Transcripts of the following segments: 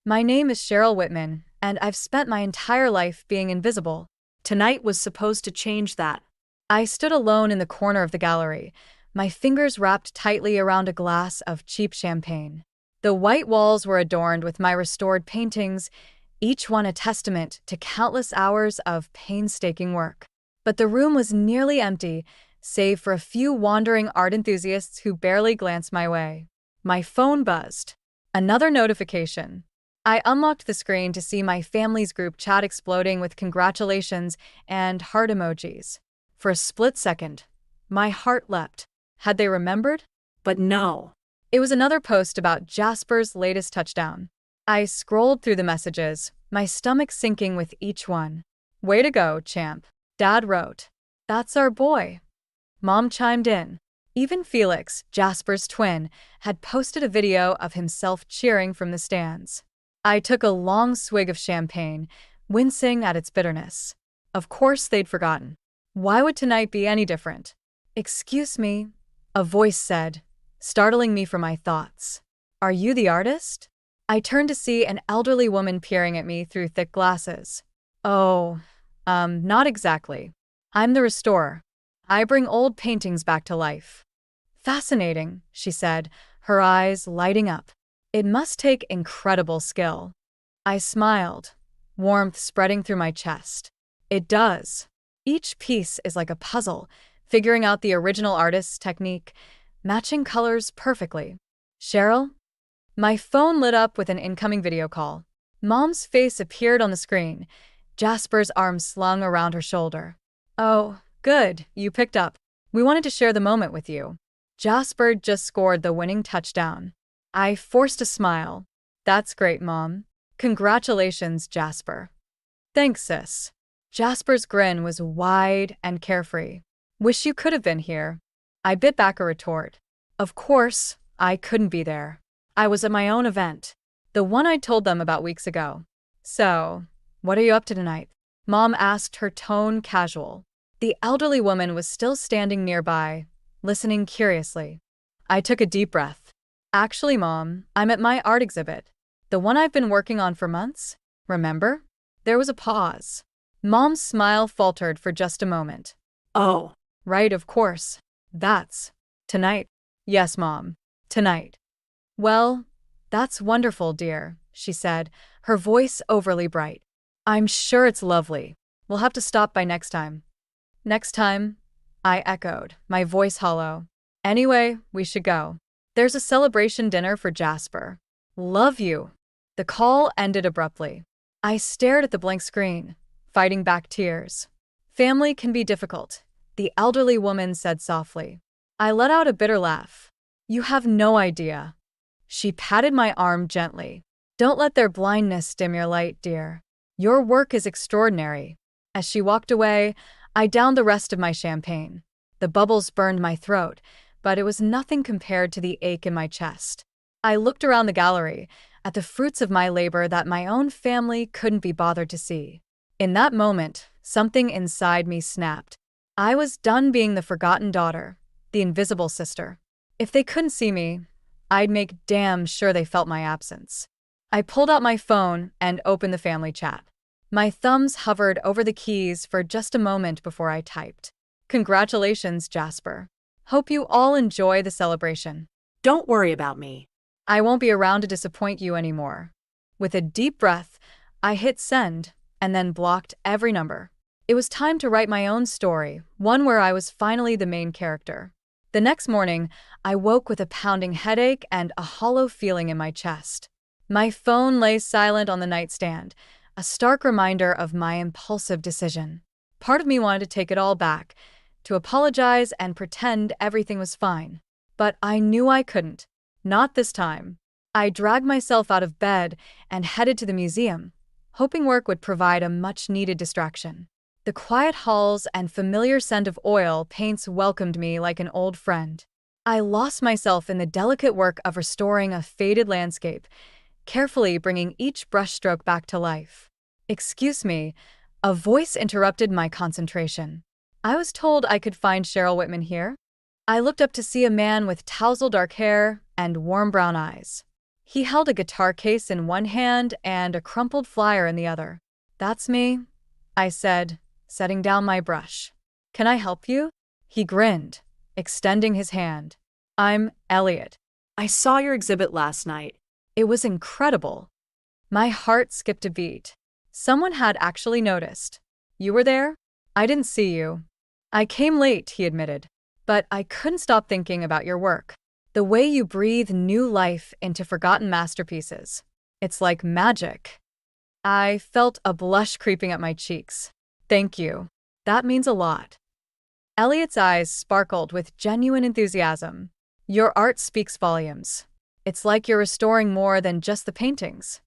My name is Cheryl Whitman, and I've spent my entire life being invisible. Tonight was supposed to change that. I stood alone in the corner of the gallery, my fingers wrapped tightly around a glass of cheap champagne. The white walls were adorned with my restored paintings, each one a testament to countless hours of painstaking work. But the room was nearly empty, save for a few wandering art enthusiasts who barely glanced my way. My phone buzzed. Another notification. I unlocked the screen to see my family's group chat exploding with congratulations and heart emojis. For a split second, my heart leapt. Had they remembered? But no. It was another post about Jasper's latest touchdown. I scrolled through the messages, my stomach sinking with each one. Way to go, champ. Dad wrote. That's our boy. Mom chimed in. Even Felix, Jasper's twin, had posted a video of himself cheering from the stands. I took a long swig of champagne, wincing at its bitterness. Of course they'd forgotten. Why would tonight be any different? Excuse me, a voice said, startling me from my thoughts. Are you the artist? I turned to see an elderly woman peering at me through thick glasses. Oh, not exactly. I'm the restorer. I bring old paintings back to life. Fascinating, she said, her eyes lighting up. It must take incredible skill. I smiled, warmth spreading through my chest. It does. Each piece is like a puzzle, figuring out the original artist's technique, matching colors perfectly. Cheryl? My phone lit up with an incoming video call. Mom's face appeared on the screen, Jasper's arm slung around her shoulder. Oh, good, you picked up. We wanted to share the moment with you. Jasper just scored the winning touchdown. I forced a smile. That's great, Mom. Congratulations, Jasper. Thanks, sis. Jasper's grin was wide and carefree. Wish you could have been here. I bit back a retort. Of course, I couldn't be there. I was at my own event, the one I told them about weeks ago. So, what are you up to tonight? Mom asked, her tone casual. The elderly woman was still standing nearby, listening curiously. I took a deep breath. Actually, Mom, I'm at my art exhibit. The one I've been working on for months. Remember? There was a pause. Mom's smile faltered for just a moment. Oh, right, of course. That's tonight. Yes, Mom. Tonight. Well, that's wonderful, dear, she said, her voice overly bright. I'm sure it's lovely. We'll have to stop by next time. Next time? I echoed, my voice hollow. Anyway, we should go. There's a celebration dinner for Jasper. Love you. The call ended abruptly. I stared at the blank screen, fighting back tears. Family can be difficult, the elderly woman said softly. I let out a bitter laugh. You have no idea. She patted my arm gently. Don't let their blindness dim your light, dear. Your work is extraordinary. As she walked away, I downed the rest of my champagne. The bubbles burned my throat, but it was nothing compared to the ache in my chest. I looked around the gallery, at the fruits of my labor that my own family couldn't be bothered to see. In that moment, something inside me snapped. I was done being the forgotten daughter, the invisible sister. If they couldn't see me, I'd make damn sure they felt my absence. I pulled out my phone and opened the family chat. My thumbs hovered over the keys for just a moment before I typed. Congratulations, Jasper. Hope you all enjoy the celebration. Don't worry about me. I won't be around to disappoint you anymore. With a deep breath, I hit send and then blocked every number. It was time to write my own story, one where I was finally the main character. The next morning, I woke with a pounding headache and a hollow feeling in my chest. My phone lay silent on the nightstand, a stark reminder of my impulsive decision. Part of me wanted to take it all back, to apologize and pretend everything was fine. But I knew I couldn't. Not this time. I dragged myself out of bed and headed to the museum, hoping work would provide a much-needed distraction. The quiet halls and familiar scent of oil paints welcomed me like an old friend. I lost myself in the delicate work of restoring a faded landscape, carefully bringing each brushstroke back to life. Excuse me, a voice interrupted my concentration. I was told I could find Cheryl Whitman here. I looked up to see a man with tousled dark hair and warm brown eyes. He held a guitar case in one hand and a crumpled flyer in the other. "That's me," I said, setting down my brush. "Can I help you?" He grinned, extending his hand. "I'm Elliot. I saw your exhibit last night. It was incredible." My heart skipped a beat. Someone had actually noticed. "You were there?" "I didn't see you." "I came late," he admitted. "But I couldn't stop thinking about your work. The way you breathe new life into forgotten masterpieces. It's like magic." I felt a blush creeping up my cheeks. "Thank you. That means a lot." Elliot's eyes sparkled with genuine enthusiasm. "Your art speaks volumes. It's like you're restoring more than just the paintings."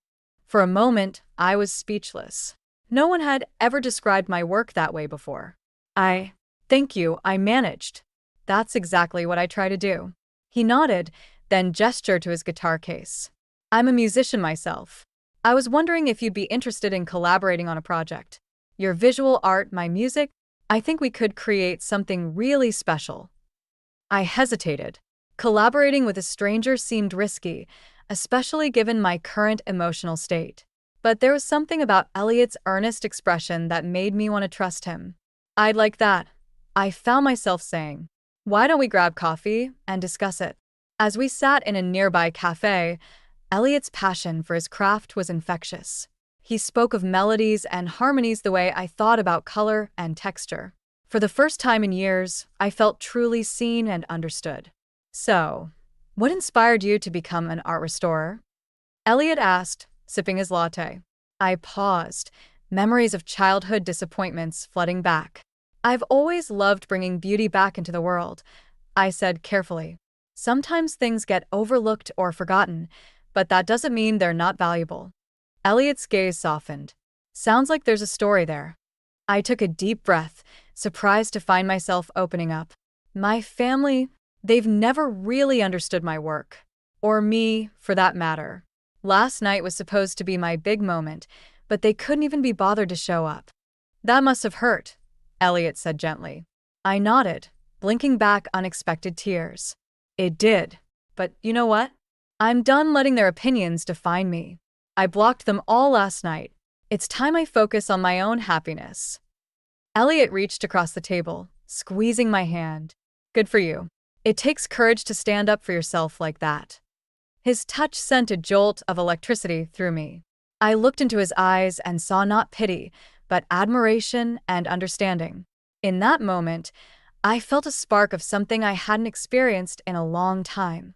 For a moment, I was speechless. No one had ever described my work that way before. Thank you, I managed. That's exactly what I try to do." He nodded, then gestured to his guitar case. "I'm a musician myself. I was wondering if you'd be interested in collaborating on a project. Your visual art, my music, I think we could create something really special." I hesitated. Collaborating with a stranger seemed risky, especially given my current emotional state. But there was something about Elliot's earnest expression that made me want to trust him. "I'd like that," I found myself saying. "Why don't we grab coffee and discuss it?" As we sat in a nearby cafe, Elliot's passion for his craft was infectious. He spoke of melodies and harmonies the way I thought about color and texture. For the first time in years, I felt truly seen and understood. "So, what inspired you to become an art restorer?" Elliot asked, sipping his latte. I paused, memories of childhood disappointments flooding back. "I've always loved bringing beauty back into the world," I said carefully. "Sometimes things get overlooked or forgotten, but that doesn't mean they're not valuable." Elliot's gaze softened. "Sounds like there's a story there." I took a deep breath, surprised to find myself opening up. "My family, they've never really understood my work. Or me, for that matter. Last night was supposed to be my big moment, but they couldn't even be bothered to show up." "That must have hurt," Elliot said gently. I nodded, blinking back unexpected tears. "It did. But you know what? I'm done letting their opinions define me. I blocked them all last night. It's time I focus on my own happiness." Elliot reached across the table, squeezing my hand. "Good for you. It takes courage to stand up for yourself like that." His touch sent a jolt of electricity through me. I looked into his eyes and saw not pity, but admiration and understanding. In that moment, I felt a spark of something I hadn't experienced in a long time.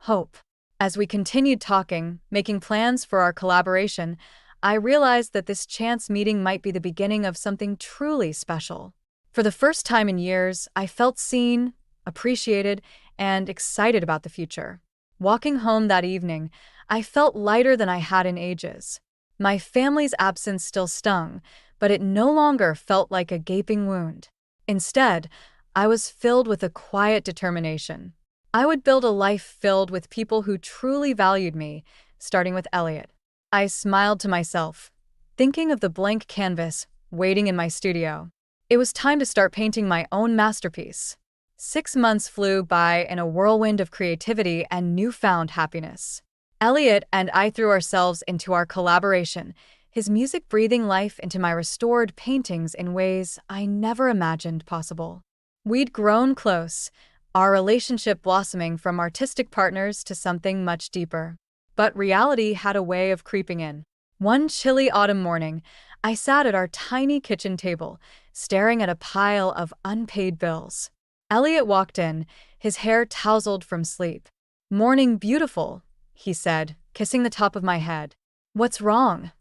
Hope. As we continued talking, making plans for our collaboration, I realized that this chance meeting might be the beginning of something truly special. For the first time in years, I felt seen, appreciated, and excited about the future. Walking home that evening, I felt lighter than I had in ages. My family's absence still stung, but it no longer felt like a gaping wound. Instead, I was filled with a quiet determination. I would build a life filled with people who truly valued me, starting with Elliot. I smiled to myself, thinking of the blank canvas waiting in my studio. It was time to start painting my own masterpiece. 6 months flew by in a whirlwind of creativity and newfound happiness. Elliot and I threw ourselves into our collaboration, his music breathing life into my restored paintings in ways I never imagined possible. We'd grown close, our relationship blossoming from artistic partners to something much deeper. But reality had a way of creeping in. One chilly autumn morning, I sat at our tiny kitchen table, staring at a pile of unpaid bills. Elliot walked in, his hair tousled from sleep. "Morning beautiful," he said, kissing the top of my head. "What's wrong?"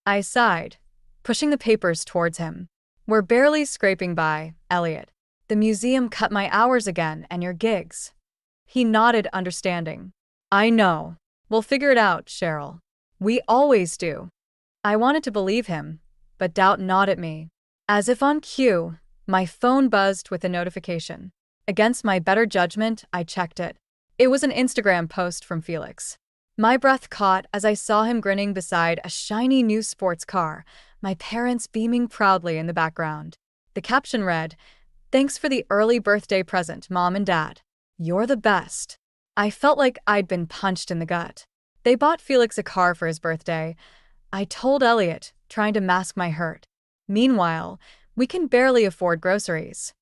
I sighed, pushing the papers towards him. "We're barely scraping by, Elliot. The museum cut my hours again and your gigs." He nodded, understanding. "I know. We'll figure it out, Cheryl. We always do." I wanted to believe him, but doubt gnawed at me. As if on cue, my phone buzzed with a notification. Against my better judgment, I checked it. It was an Instagram post from Felix. My breath caught as I saw him grinning beside a shiny new sports car, my parents beaming proudly in the background. The caption read, "Thanks for the early birthday present, Mom and Dad. You're the best." I felt like I'd been punched in the gut. They bought Felix a car for his birthday. I told Elliot, trying to mask my hurt. Meanwhile, we can barely afford groceries.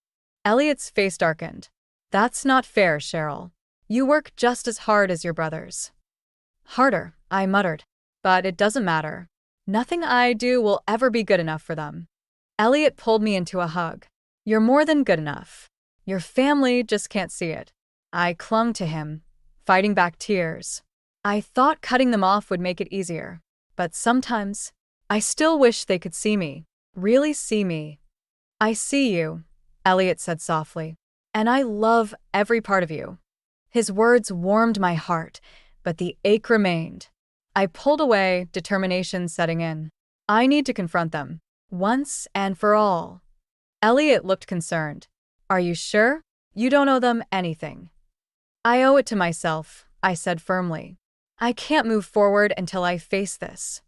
Elliot's face darkened. That's not fair, Cheryl. You work just as hard as your brothers. Harder, I muttered. But it doesn't matter. Nothing I do will ever be good enough for them. Elliot pulled me into a hug. You're more than good enough. Your family just can't see it. I clung to him, fighting back tears. I thought cutting them off would make it easier. But sometimes, I still wish they could see me. Really see me. I see you, Elliot said softly. And I love every part of you. His words warmed my heart, but the ache remained. I pulled away, determination setting in. I need to confront them, once and for all. Elliot looked concerned. Are you sure? You don't owe them anything. I owe it to myself, I said firmly. I can't move forward until I face this.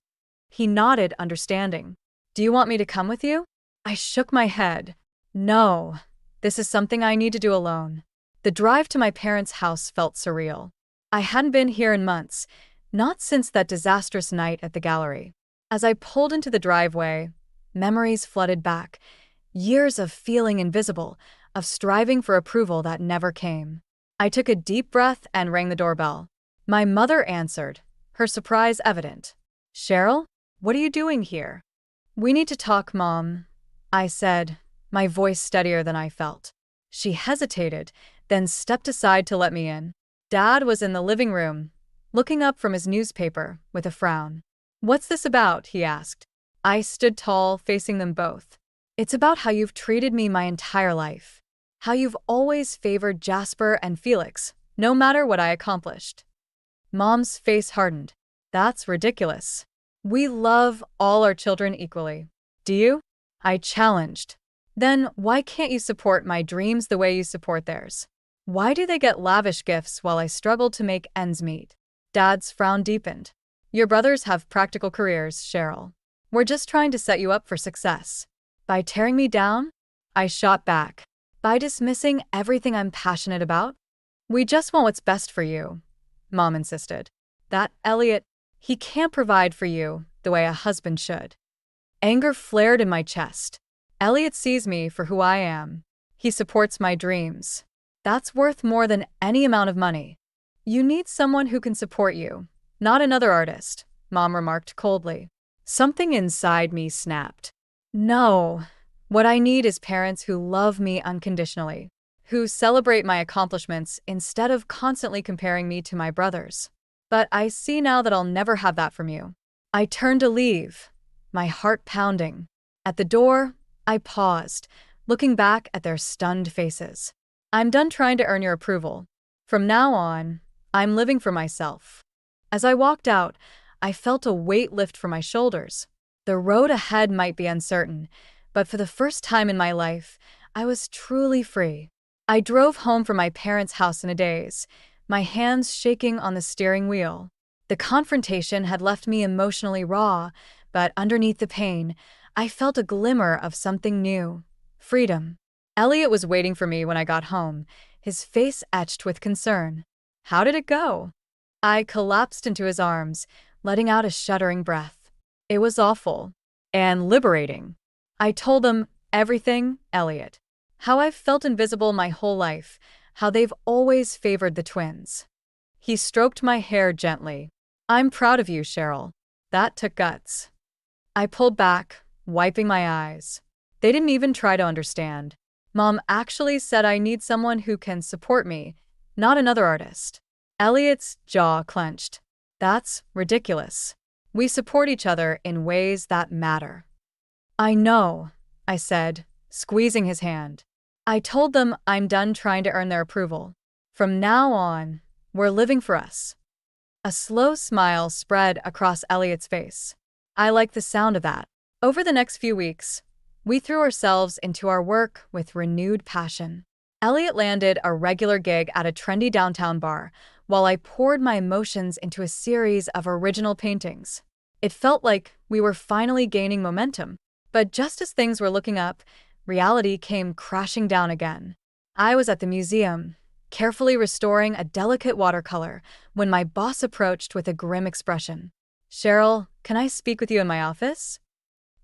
He nodded, understanding. Do you want me to come with you? I shook my head. No, this is something I need to do alone. The drive to my parents' house felt surreal. I hadn't been here in months, not since that disastrous night at the gallery. As I pulled into the driveway, memories flooded back. Years of feeling invisible, of striving for approval that never came. I took a deep breath and rang the doorbell. My mother answered, her surprise evident. Cheryl, what are you doing here? We need to talk, Mom, I said, my voice steadier than I felt. She hesitated, then stepped aside to let me in. Dad was in the living room, looking up from his newspaper with a frown. What's this about? He asked. I stood tall, facing them both. It's about how you've treated me my entire life. How you've always favored Jasper and Felix, no matter what I accomplished. Mom's face hardened. That's ridiculous. We love all our children equally. Do you? I challenged. Then why can't you support my dreams the way you support theirs? Why do they get lavish gifts while I struggle to make ends meet? Dad's frown deepened. Your brothers have practical careers, Cheryl. We're just trying to set you up for success. By tearing me down? I shot back. By dismissing everything I'm passionate about? We just want what's best for you, Mom insisted. That Elliot, he can't provide for you the way a husband should. Anger flared in my chest. Elliot sees me for who I am. He supports my dreams. That's worth more than any amount of money. You need someone who can support you, not another artist, Mom remarked coldly. Something inside me snapped. No, what I need is parents who love me unconditionally, who celebrate my accomplishments instead of constantly comparing me to my brothers. But I see now that I'll never have that from you. I turned to leave, my heart pounding. At the door, I paused, looking back at their stunned faces. I'm done trying to earn your approval. From now on, I'm living for myself. As I walked out, I felt a weight lift from my shoulders. The road ahead might be uncertain, but for the first time in my life, I was truly free. I drove home from my parents' house in a daze, my hands shaking on the steering wheel. The confrontation had left me emotionally raw, but underneath the pain, I felt a glimmer of something new. Freedom. Elliot was waiting for me when I got home, his face etched with concern. How did it go? I collapsed into his arms, letting out a shuddering breath. It was awful. And liberating. I told him everything, Elliot. How I've felt invisible my whole life, how they've always favored the twins. He stroked my hair gently. I'm proud of you, Cheryl. That took guts. I pulled back, wiping my eyes. They didn't even try to understand. Mom actually said I need someone who can support me, not another artist. Elliot's jaw clenched. That's ridiculous. We support each other in ways that matter. I know, I said, squeezing his hand. I told them I'm done trying to earn their approval. From now on, we're living for us. A slow smile spread across Elliot's face. I like the sound of that. Over the next few weeks, we threw ourselves into our work with renewed passion. Elliot landed a regular gig at a trendy downtown bar, while I poured my emotions into a series of original paintings. It felt like we were finally gaining momentum. But just as things were looking up, reality came crashing down again. I was at the museum, carefully restoring a delicate watercolor when my boss approached with a grim expression. "Cheryl, can I speak with you in my office?"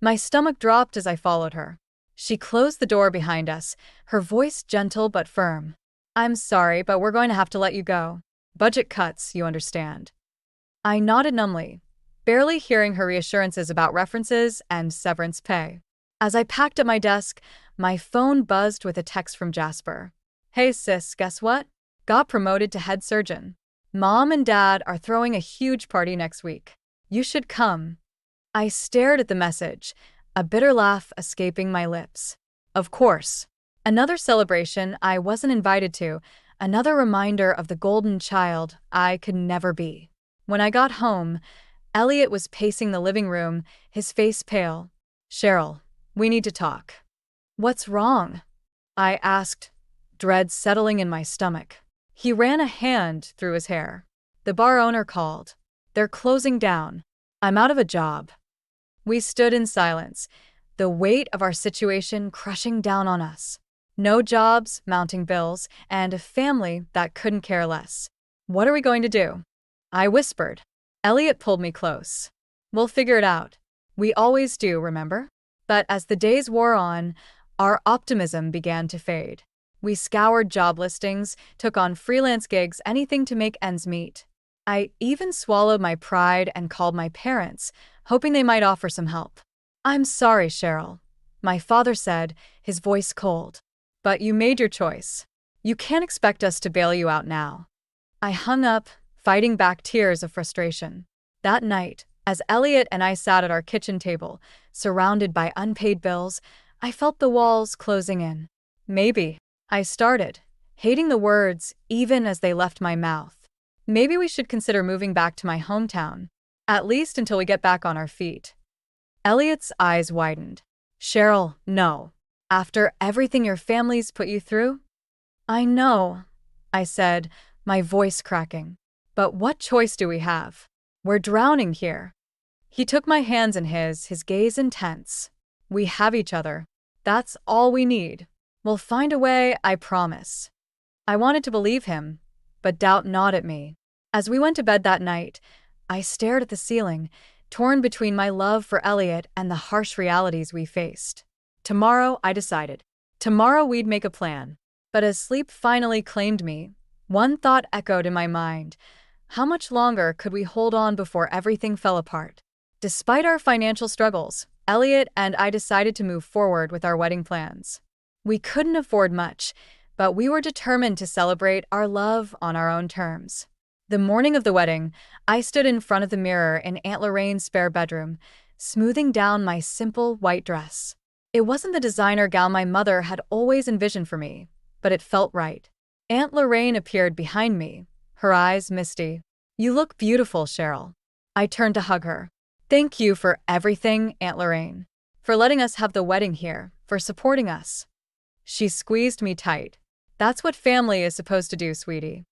My stomach dropped as I followed her. She closed the door behind us, her voice gentle but firm. "I'm sorry, but we're going to have to let you go. Budget cuts, you understand." I nodded numbly, barely hearing her reassurances about references and severance pay. As I packed at my desk, my phone buzzed with a text from Jasper. "Hey sis, guess what? Got promoted to head surgeon. Mom and Dad are throwing a huge party next week. You should come." I stared at the message, a bitter laugh escaping my lips. Of course. Another celebration I wasn't invited to, another reminder of the golden child I could never be. When I got home, Elliot was pacing the living room, his face pale. "Cheryl, we need to talk." "What's wrong?" I asked, dread settling in my stomach. He ran a hand through his hair. "The bar owner called. They're closing down. I'm out of a job." We stood in silence, the weight of our situation crushing down on us. No jobs, mounting bills, and a family that couldn't care less. "What are we going to do?" I whispered. Elliot pulled me close. "We'll figure it out. We always do, remember?" But as the days wore on, our optimism began to fade. We scoured job listings, took on freelance gigs, anything to make ends meet. I even swallowed my pride and called my parents, hoping they might offer some help. "I'm sorry, Cheryl," my father said, his voice cold. "But you made your choice. You can't expect us to bail you out now." I hung up, fighting back tears of frustration. That night, as Elliot and I sat at our kitchen table, surrounded by unpaid bills, I felt the walls closing in. "Maybe," I started, hating the words even as they left my mouth. "Maybe we should consider moving back to my hometown, at least until we get back on our feet." Elliot's eyes widened. "Cheryl, no. After everything your family's put you through?" "I know," I said, my voice cracking. "But what choice do we have? We're drowning here." He took my hands in his gaze intense. "We have each other. That's all we need. We'll find a way, I promise." I wanted to believe him, but doubt gnawed at me. As we went to bed that night, I stared at the ceiling, torn between my love for Elliot and the harsh realities we faced. Tomorrow, I decided. Tomorrow we'd make a plan. But as sleep finally claimed me, one thought echoed in my mind. How much longer could we hold on before everything fell apart? Despite our financial struggles, Elliot and I decided to move forward with our wedding plans. We couldn't afford much, but we were determined to celebrate our love on our own terms. The morning of the wedding, I stood in front of the mirror in Aunt Lorraine's spare bedroom, smoothing down my simple white dress. It wasn't the designer gown my mother had always envisioned for me, but it felt right. Aunt Lorraine appeared behind me, her eyes misty. "You look beautiful, Cheryl." I turned to hug her. "Thank you for everything, Aunt Lorraine. For letting us have the wedding here, for supporting us." She squeezed me tight. "That's what family is supposed to do, sweetie."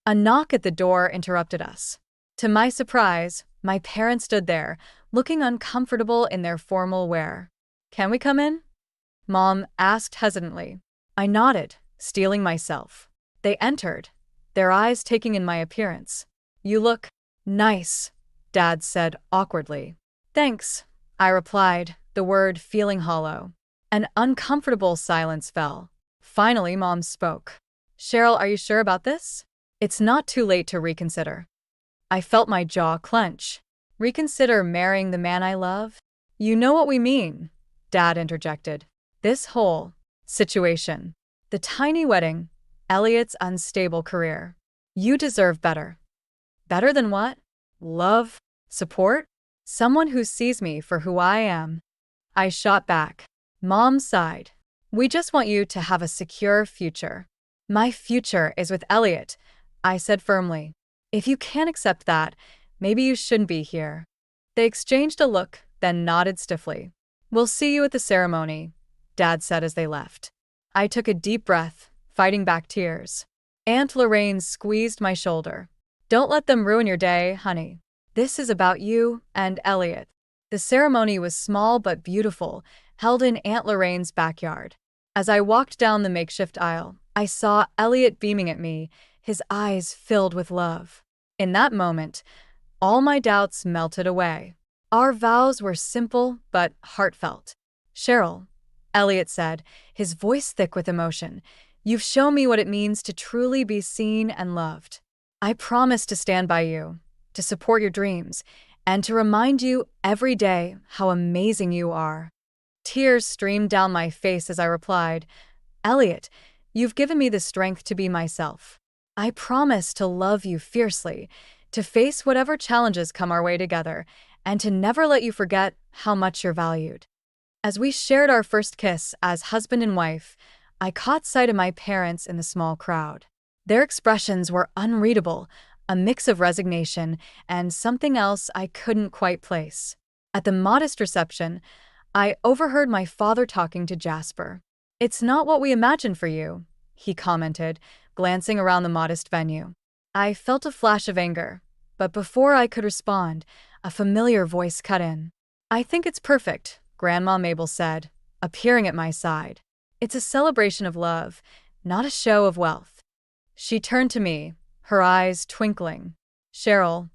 A knock at the door interrupted us. To my surprise, my parents stood there, looking uncomfortable in their formal wear. "Can we come in?" Mom asked hesitantly. I nodded, steeling myself. They entered, their eyes taking in my appearance. "You look nice," Dad said awkwardly. "Thanks," I replied, the word feeling hollow. An uncomfortable silence fell. Finally, Mom spoke. "Cheryl, are you sure about this? It's not too late to reconsider." I felt my jaw clench. "Reconsider marrying the man I love?" "You know what we mean," Dad interjected. "This whole situation. The tiny wedding, Elliot's unstable career. You deserve better." "Better than what? Love? Support? Someone who sees me for who I am." I shot back. Mom sighed. "We just want you to have a secure future." "My future is with Elliot," I said firmly. "If you can't accept that, maybe you shouldn't be here." They exchanged a look, then nodded stiffly. "We'll see you at the ceremony," Dad said as they left. I took a deep breath, fighting back tears. Aunt Lorraine squeezed my shoulder. "Don't let them ruin your day, honey. This is about you and Elliot." The ceremony was small but beautiful, held in Aunt Lorraine's backyard. As I walked down the makeshift aisle, I saw Elliot beaming at me, his eyes filled with love. In that moment, all my doubts melted away. Our vows were simple but heartfelt. Cheryl, Elliot said, his voice thick with emotion, you've shown me what it means to truly be seen and loved. I promise to stand by you, to support your dreams, and to remind you every day how amazing you are. Tears streamed down my face as I replied, Elliot, you've given me the strength to be myself. I promise to love you fiercely, to face whatever challenges come our way together, and to never let you forget how much you're valued. As we shared our first kiss as husband and wife, I caught sight of my parents in the small crowd. Their expressions were unreadable, a mix of resignation and something else I couldn't quite place. At the modest reception, I overheard my father talking to Jasper. It's not what we imagined for you, he commented, glancing around the modest venue. I felt a flash of anger, but before I could respond, a familiar voice cut in. I think it's perfect, Grandma Mabel said, appearing at my side. It's a celebration of love, not a show of wealth. She turned to me, her eyes twinkling. Cheryl,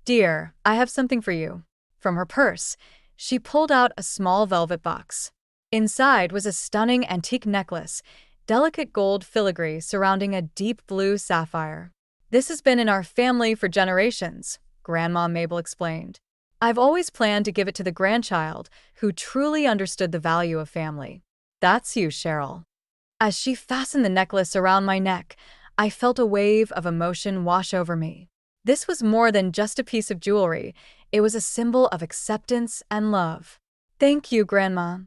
dear, I have something for you. From her purse, she pulled out a small velvet box. Inside was a stunning antique necklace, delicate gold filigree surrounding a deep blue sapphire. This has been in our family for generations, Grandma Mabel explained. I've always planned to give it to the grandchild who truly understood the value of family. That's you, Cheryl. As she fastened the necklace around my neck, I felt a wave of emotion wash over me. This was more than just a piece of jewelry. It was a symbol of acceptance and love. Thank you, Grandma,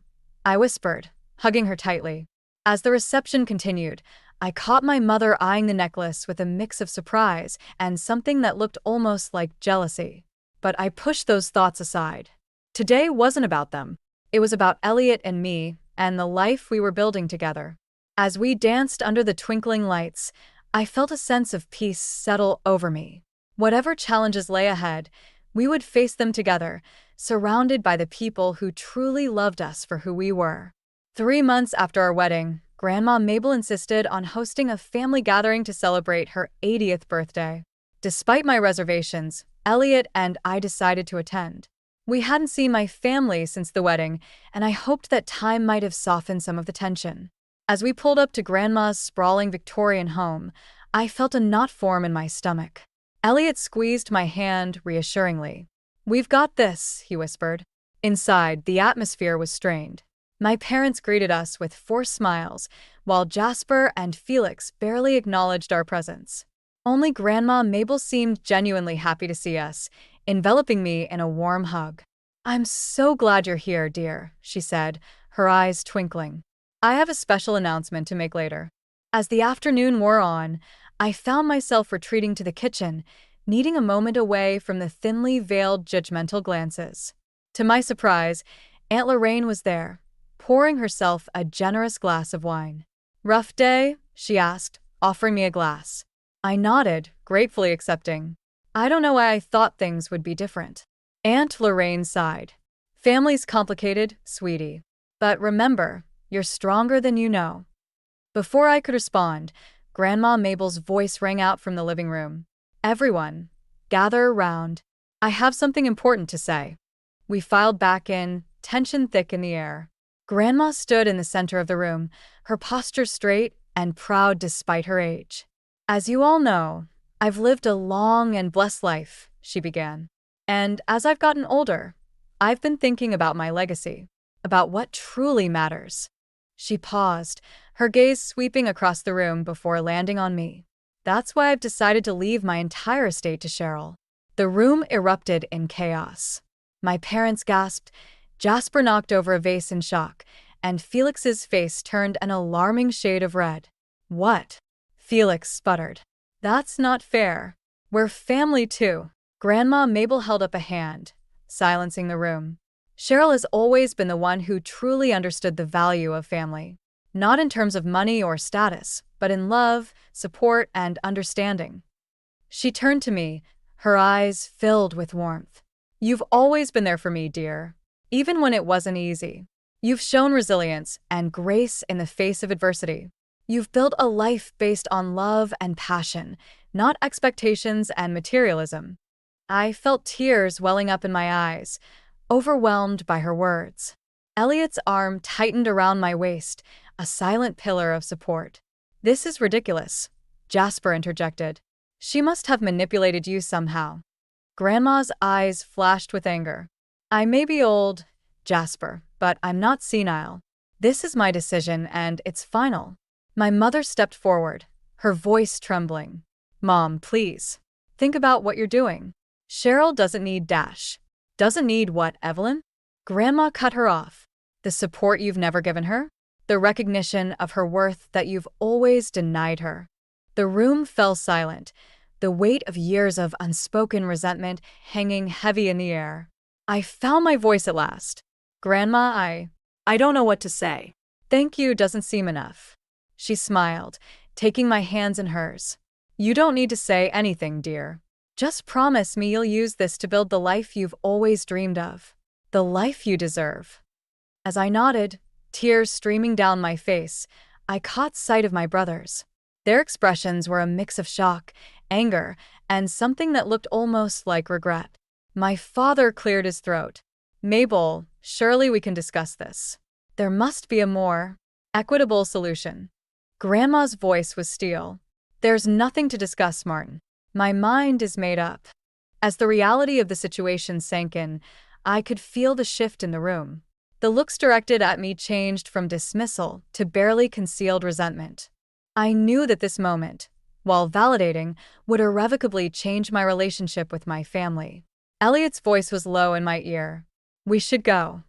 I whispered, hugging her tightly. As the reception continued, I caught my mother eyeing the necklace with a mix of surprise and something that looked almost like jealousy. But I pushed those thoughts aside. Today wasn't about them. It was about Elliot and me and the life we were building together. As we danced under the twinkling lights, I felt a sense of peace settle over me. Whatever challenges lay ahead, we would face them together, surrounded by the people who truly loved us for who we were. 3 months after our wedding, Grandma Mabel insisted on hosting a family gathering to celebrate her 80th birthday. Despite my reservations, Elliot and I decided to attend. We hadn't seen my family since the wedding, and I hoped that time might have softened some of the tension. As we pulled up to Grandma's sprawling Victorian home, I felt a knot form in my stomach. Elliot squeezed my hand reassuringly. We've got this, he whispered. Inside, the atmosphere was strained. My parents greeted us with forced smiles, while Jasper and Felix barely acknowledged our presence. Only Grandma Mabel seemed genuinely happy to see us, enveloping me in a warm hug. I'm so glad you're here, dear, she said, her eyes twinkling. I have a special announcement to make later. As the afternoon wore on, I found myself retreating to the kitchen, needing a moment away from the thinly veiled judgmental glances. To my surprise, Aunt Lorraine was there, pouring herself a generous glass of wine. Rough day? She asked, offering me a glass. I nodded, gratefully accepting. I don't know why I thought things would be different. Aunt Lorraine sighed. Family's complicated, sweetie. But remember, you're stronger than you know. Before I could respond, Grandma Mabel's voice rang out from the living room. Everyone, gather around. I have something important to say. We filed back in, tension thick in the air. Grandma stood in the center of the room, her posture straight and proud despite her age. As you all know, I've lived a long and blessed life, she began. And as I've gotten older, I've been thinking about my legacy, about what truly matters. She paused, her gaze sweeping across the room before landing on me. That's why I've decided to leave my entire estate to Cheryl. The room erupted in chaos. My parents gasped, Jasper knocked over a vase in shock, and Felix's face turned an alarming shade of red. What? Felix sputtered. That's not fair. We're family too. Grandma Mabel held up a hand, silencing the room. Cheryl has always been the one who truly understood the value of family. Not in terms of money or status, but in love, support, and understanding. She turned to me, her eyes filled with warmth. You've always been there for me, dear. Even when it wasn't easy. You've shown resilience and grace in the face of adversity. You've built a life based on love and passion, not expectations and materialism. I felt tears welling up in my eyes, overwhelmed by her words. Elliot's arm tightened around my waist, a silent pillar of support. "This is ridiculous," Jasper interjected. "She must have manipulated you somehow." Grandma's eyes flashed with anger. "I may be old, Jasper, but I'm not senile. This is my decision and it's final." My mother stepped forward, her voice trembling. "Mom, please. Think about what you're doing. Cheryl doesn't need Dash." "Doesn't need what, Evelyn?" Grandma cut her off. "The support you've never given her? The recognition of her worth that you've always denied her." The room fell silent, the weight of years of unspoken resentment hanging heavy in the air. I found my voice at last. "Grandma, I don't know what to say. Thank you doesn't seem enough." She smiled, taking my hands in hers. "You don't need to say anything, dear. Just promise me you'll use this to build the life you've always dreamed of. The life you deserve." As I nodded, tears streaming down my face, I caught sight of my brothers. Their expressions were a mix of shock, anger, and something that looked almost like regret. My father cleared his throat. "Mabel, surely we can discuss this. There must be a more equitable solution." Grandma's voice was steel. "There's nothing to discuss, Martin. My mind is made up." As the reality of the situation sank in, I could feel the shift in the room. The looks directed at me changed from dismissal to barely concealed resentment. I knew that this moment, while validating, would irrevocably change my relationship with my family. Elliot's voice was low in my ear. "We should go."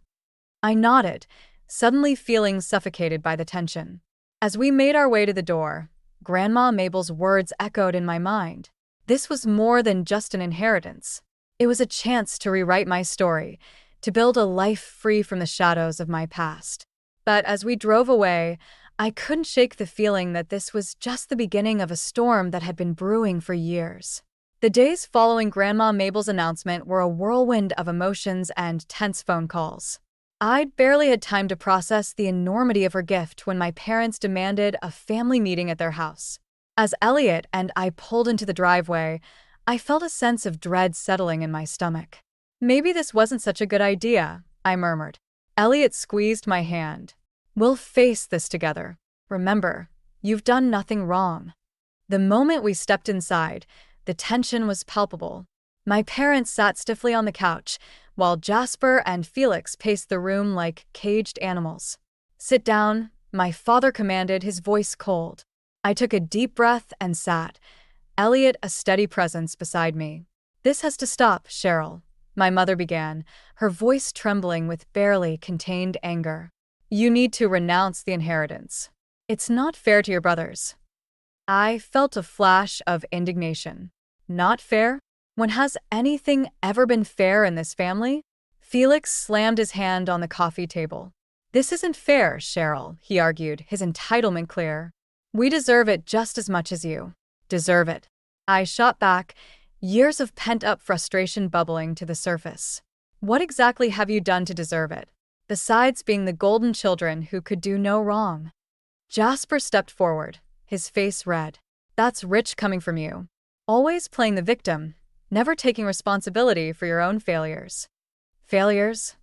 I nodded, suddenly feeling suffocated by the tension. As we made our way to the door, Grandma Mabel's words echoed in my mind. This was more than just an inheritance. It was a chance to rewrite my story, to build a life free from the shadows of my past. But as we drove away, I couldn't shake the feeling that this was just the beginning of a storm that had been brewing for years. The days following Grandma Mabel's announcement were a whirlwind of emotions and tense phone calls. I'd barely had time to process the enormity of her gift when my parents demanded a family meeting at their house. As Elliot and I pulled into the driveway, I felt a sense of dread settling in my stomach. "Maybe this wasn't such a good idea," I murmured. Elliot squeezed my hand. "We'll face this together. Remember, you've done nothing wrong." The moment we stepped inside, the tension was palpable. My parents sat stiffly on the couch, while Jasper and Felix paced the room like caged animals. "Sit down," my father commanded, his voice cold. I took a deep breath and sat, Elliot a steady presence beside me. "This has to stop, Cheryl," my mother began, her voice trembling with barely contained anger. "You need to renounce the inheritance. It's not fair to your brothers." I felt a flash of indignation. Not fair? When has anything ever been fair in this family? Felix slammed his hand on the coffee table. "This isn't fair, Cheryl," he argued, his entitlement clear. "We deserve it just as much as you deserve it." I shot back, years of pent-up frustration bubbling to the surface. "What exactly have you done to deserve it, besides being the golden children who could do no wrong?" Jasper stepped forward, his face red. "That's rich coming from you. Always playing the victim, never taking responsibility for your own failures." "Failures?"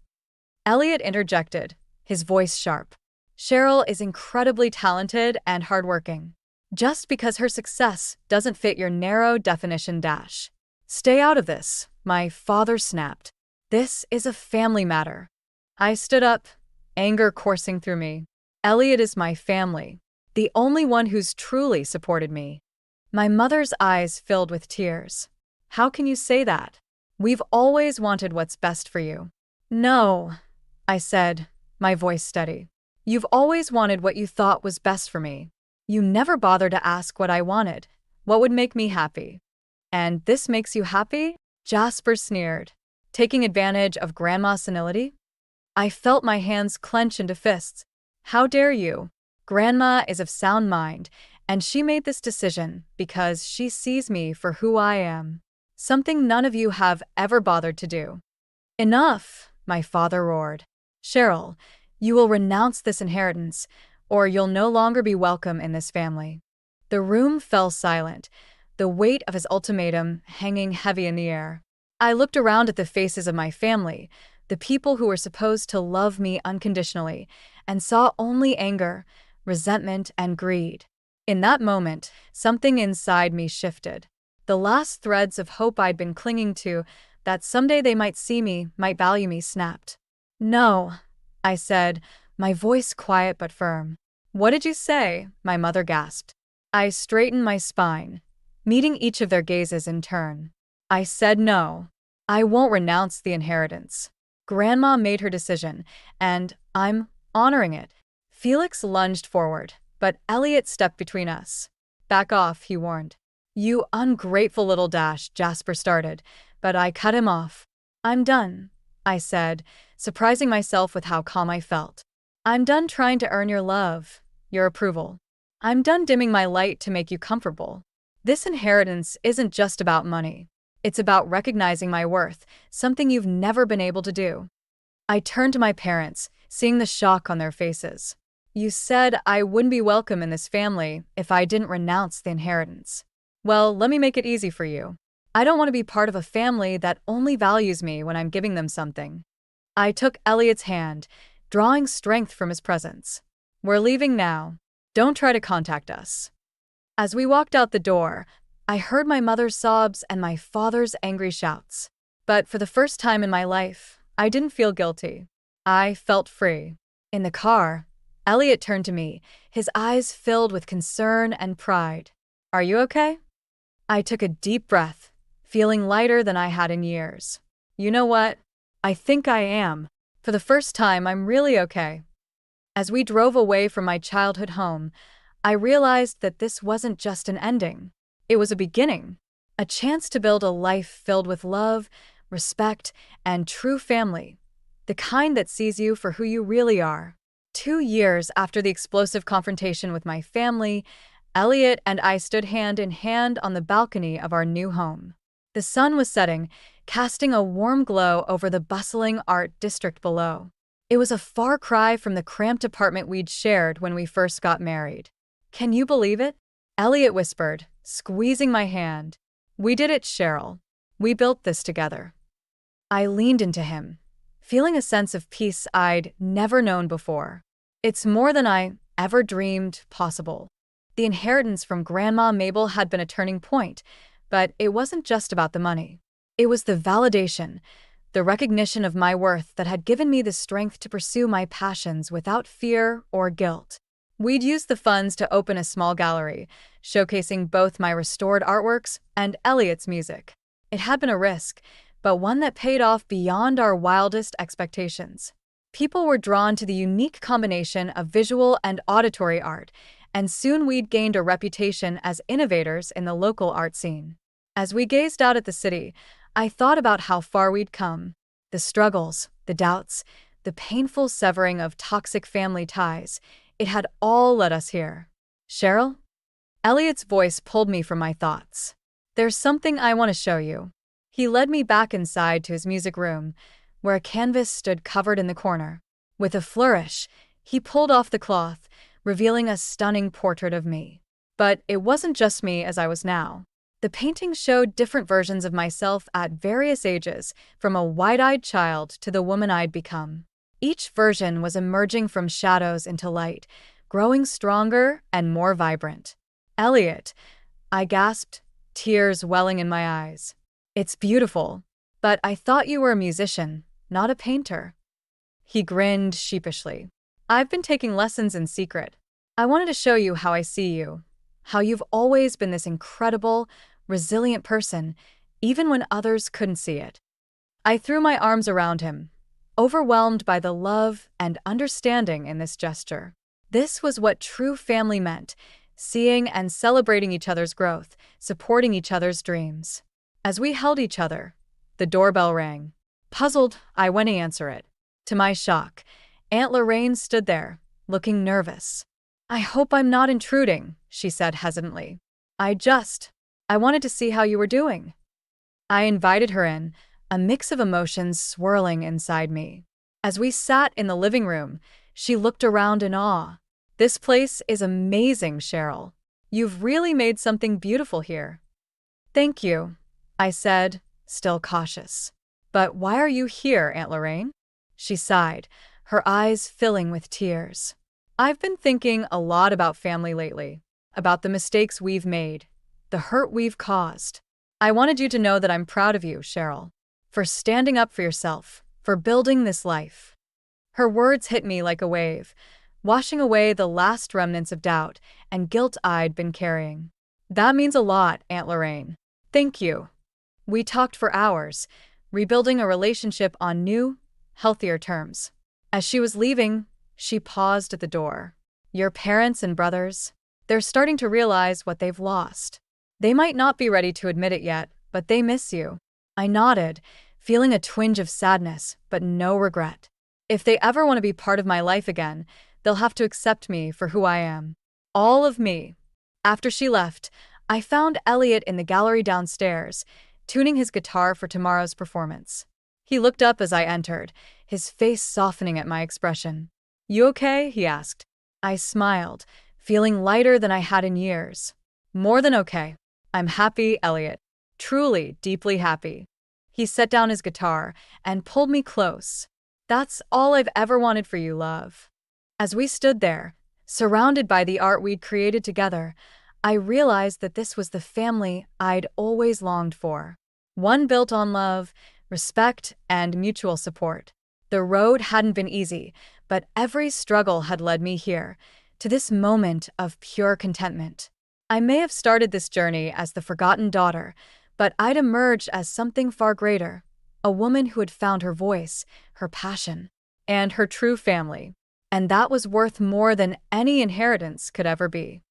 Elliot interjected, his voice sharp. "Cheryl is incredibly talented and hardworking. Just because her success doesn't fit your narrow definition dash. Stay out of this," my father snapped. "This is a family matter." I stood up, anger coursing through me. Elliot is my family, the only one who's truly supported me. My mother's eyes filled with tears. "How can you say that? We've always wanted what's best for you." "No," I said, my voice steady. "You've always wanted what you thought was best for me. You never bothered to ask what I wanted, what would make me happy." "And this makes you happy?" Jasper sneered. "Taking advantage of Grandma's senility?" I felt my hands clench into fists. "How dare you? Grandma is of sound mind, and she made this decision because she sees me for who I am. Something none of you have ever bothered to do." "Enough," my father roared. "Cheryl, you will renounce this inheritance, or you'll no longer be welcome in this family." The room fell silent, the weight of his ultimatum hanging heavy in the air. I looked around at the faces of my family, the people who were supposed to love me unconditionally, and saw only anger, resentment, and greed. In that moment, something inside me shifted. The last threads of hope I'd been clinging to, that someday they might see me, might value me, snapped. "No," I said, my voice quiet but firm. "What did you say?" my mother gasped. I straightened my spine, meeting each of their gazes in turn. I said no. I won't renounce the inheritance. Grandma made her decision, and I'm honoring it. Felix lunged forward, but Elliot stepped between us. "Back off," he warned. "You ungrateful little dash," Jasper started, but I cut him off. "I'm done," I said, surprising myself with how calm I felt. "I'm done trying to earn your love, your approval. I'm done dimming my light to make you comfortable. This inheritance isn't just about money. It's about recognizing my worth, something you've never been able to do." I turned to my parents, seeing the shock on their faces. "You said I wouldn't be welcome in this family if I didn't renounce the inheritance. Well, let me make it easy for you. I don't want to be part of a family that only values me when I'm giving them something." I took Elliot's hand, drawing strength from his presence. "We're leaving now. Don't try to contact us." As we walked out the door, I heard my mother's sobs and my father's angry shouts. But for the first time in my life, I didn't feel guilty. I felt free. In the car, Elliot turned to me, his eyes filled with concern and pride. "Are you okay?" I took a deep breath, feeling lighter than I had in years. "You know what? I think I am. For the first time, I'm really okay." As we drove away from my childhood home, I realized that this wasn't just an ending. It was a beginning, a chance to build a life filled with love, respect, and true family, the kind that sees you for who you really are. 2 years after the explosive confrontation with my family, Elliot and I stood hand in hand on the balcony of our new home. The sun was setting, casting a warm glow over the bustling art district below. It was a far cry from the cramped apartment we'd shared when we first got married. "Can you believe it?" Elliot whispered, squeezing my hand. "We did it, Cheryl. We built this together." I leaned into him, feeling a sense of peace I'd never known before. It's more than I ever dreamed possible. The inheritance from Grandma Mabel had been a turning point, but it wasn't just about the money. It was the validation, the recognition of my worth that had given me the strength to pursue my passions without fear or guilt. We'd used the funds to open a small gallery, showcasing both my restored artworks and Elliot's music. It had been a risk, but one that paid off beyond our wildest expectations. People were drawn to the unique combination of visual and auditory art, and soon we'd gained a reputation as innovators in the local art scene. As we gazed out at the city, I thought about how far we'd come. The struggles, the doubts, the painful severing of toxic family ties. It had all led us here. "Cheryl?" Elliot's voice pulled me from my thoughts. "There's something I want to show you." He led me back inside to his music room, where a canvas stood covered in the corner. With a flourish, he pulled off the cloth, revealing a stunning portrait of me. But it wasn't just me as I was now. The painting showed different versions of myself at various ages, from a wide-eyed child to the woman I'd become. Each version was emerging from shadows into light, growing stronger and more vibrant. "Elliot," I gasped, tears welling in my eyes. "It's beautiful, but I thought you were a musician, not a painter." He grinned sheepishly. "I've been taking lessons in secret. I wanted to show you how I see you, how you've always been this incredible, resilient person, even when others couldn't see it." I threw my arms around him, overwhelmed by the love and understanding in this gesture. This was what true family meant, seeing and celebrating each other's growth, supporting each other's dreams. As we held each other, the doorbell rang. Puzzled, I went to answer it. To my shock, Aunt Lorraine stood there, looking nervous. "I hope I'm not intruding," she said hesitantly. I wanted to see how you were doing." I invited her in, a mix of emotions swirling inside me. As we sat in the living room, she looked around in awe. This place is amazing, Cheryl. You've really made something beautiful here. Thank you, I said, still cautious. But why are you here, Aunt Lorraine? She sighed, her eyes filling with tears. I've been thinking a lot about family lately, about the mistakes we've made, the hurt we've caused. I wanted you to know that I'm proud of you, Cheryl, for standing up for yourself, for building this life. Her words hit me like a wave, washing away the last remnants of doubt and guilt I'd been carrying. That means a lot, Aunt Lorraine. Thank you. We talked for hours, rebuilding a relationship on new, healthier terms. As she was leaving, she paused at the door. Your parents and brothers, they're starting to realize what they've lost. They might not be ready to admit it yet, but they miss you. I nodded, feeling a twinge of sadness, but no regret. If they ever want to be part of my life again, they'll have to accept me for who I am. All of me. After she left, I found Elliot in the gallery downstairs, tuning his guitar for tomorrow's performance. He looked up as I entered, his face softening at my expression. You okay? He asked. I smiled, feeling lighter than I had in years. More than okay. I'm happy, Elliot. Truly, deeply happy. He set down his guitar and pulled me close. That's all I've ever wanted for you, love. As we stood there, surrounded by the art we'd created together, I realized that this was the family I'd always longed for. One built on love, respect, and mutual support. The road hadn't been easy, but every struggle had led me here, to this moment of pure contentment. I may have started this journey as the forgotten daughter, but I'd emerged as something far greater, a woman who had found her voice, her passion, and her true family. And that was worth more than any inheritance could ever be.